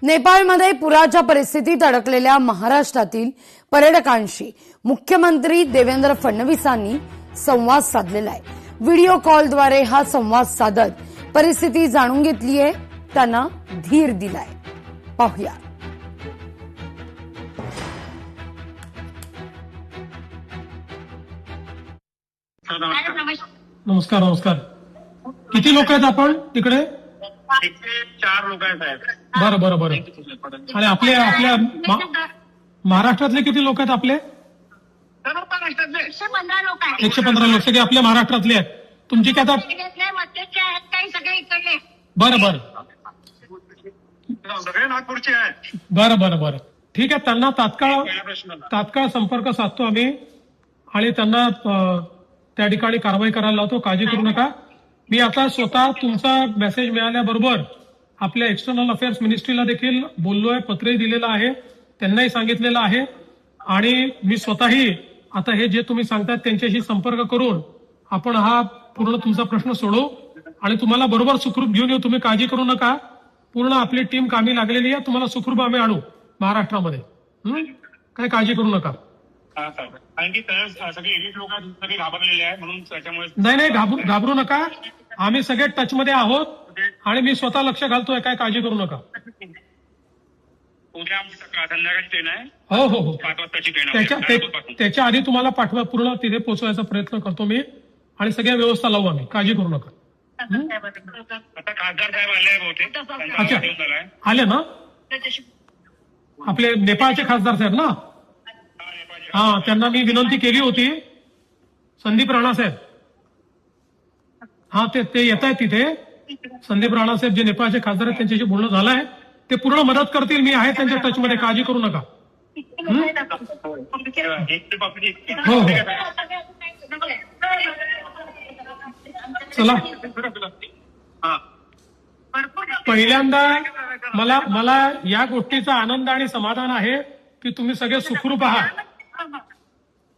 नेपाळमध्ये पुराच्या परिस्थितीत अडकलेल्या महाराष्ट्रातील पर्यटकांशी मुख्यमंत्री देवेंद्र फडणवीसांनी संवाद साधलेला आहे. व्हिडिओ कॉलद्वारे हा संवाद साधत परिस्थिती जाणून घेतली आहे, त्यांना धीर दिलाय. पाहूया. नमस्कार नमस्कार. किती लोक आहेत आपण तिकडे? 4 लोक आहेत साहेब. बरं बरं बरं. आणि आपल्या महाराष्ट्रातले किती लोक आहेत आपले? सर्व महाराष्ट्रातले 115 लोक आहेत. 115 लोक सगळे आपल्या महाराष्ट्रातले आहेत. तुमची काय आता? मध्यचे आहेत काही सगळे इकडले. बरं बरं सगळे नागपूरचे आहेत. बरं बरं बरं. ठीक आहे. त्यांना तात्काळ संपर्क साधतो आम्ही आणि त्यांना त्या ठिकाणी कारवाई करायला लावतो. काळजी करू नका. मी आता स्वतः तुमचा मेसेज मिळाल्याबरोबर आपल्या एक्सटर्नल अफेअर्स मिनिस्ट्रीला देखील बोललोय, पत्रही दिलेलं आहे, त्यांनाही सांगितलेलं आहे. आणि मी स्वतःही आता हे जे तुम्ही सांगतात त्यांच्याशी संपर्क करून आपण हा पूर्ण तुमचा प्रश्न सोडवू आणि तुम्हाला बरोबर सुखरूप घेऊन येऊ. तुम्ही काळजी करू नका. पूर्ण आपली टीम कामी लागलेली आहे. तुम्हाला सुखरूप आम्ही आणू महाराष्ट्रामध्ये. काही काळजी करू नका. कारण की सगळे एलिट लोक सगळे घाबरलेले आहेत, म्हणून त्याच्यामुळे नाही घाबरू नका. आम्ही सगळे टचमध्ये आहोत आणि मी स्वतः लक्ष घालतोय. काय काळजी करू नका. उद्या आमची संध्याकाळची ट्रेन आहे. हो हो हो. 5 वाजताची ट्रेन आहे. त्याच्या आधी तुम्हाला पाठवा, पूर्ण तिथे पोहोचवायचा प्रयत्न करतो मी आणि सगळ्या व्यवस्था लावू आम्ही. काळजी करू नका. आता खासदार साहेब आले बहुतेक. अच्छा, आले ना आपले नेपाळचे खासदार साहेब ना? हा, त्यांना मी विनंती केली होती. संदीप राणा साहेब, हा ते येत आहेत तिथे. संदीप राणा साहेब जे नेपाळचे खासदार आहेत त्यांच्याशी बोलणं झालं आहे. ते पूर्ण मदत करतील. मी आहे त्यांच्या टचमध्ये. काळजी करू नका. हो हो. चला. पहिल्यांदा मला या गोष्टीचा आनंद आणि समाधान आहे की तुम्ही सगळे सुखरूप आहात.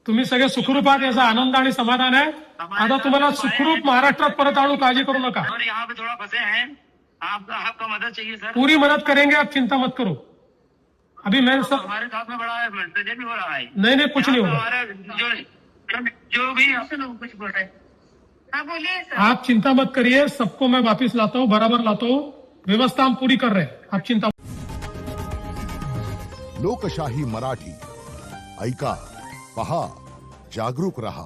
तुम्ही सगळे सुखरूप आहात याचा आनंद आणि समाधान आहे. आता तुम्हाला सुखरूप महाराष्ट्रात परत आणू. काळजी करू नका. यहाँ पे थोड़ा फंसे हैं. आपका मदद चाहिए सर. पूरी मदद करेंगे. आप चिंता मत करो. अभी मैं सब हमारे साथ में बड़ा है, प्रेजेंट भी बड़ा है. नहीं कुछ नहीं होगा. जो भी कुछ बोल रहे. हाँ बोलिए सर. आप चिंता मत करिए. सबको मैं वापिस लाता हूँ, बराबर लाता हूँ. व्यवस्था हम पूरी कर रहे हैं. आप चिंता. लोकशाही मराठी ऐका, पहा, जागरूक रहा.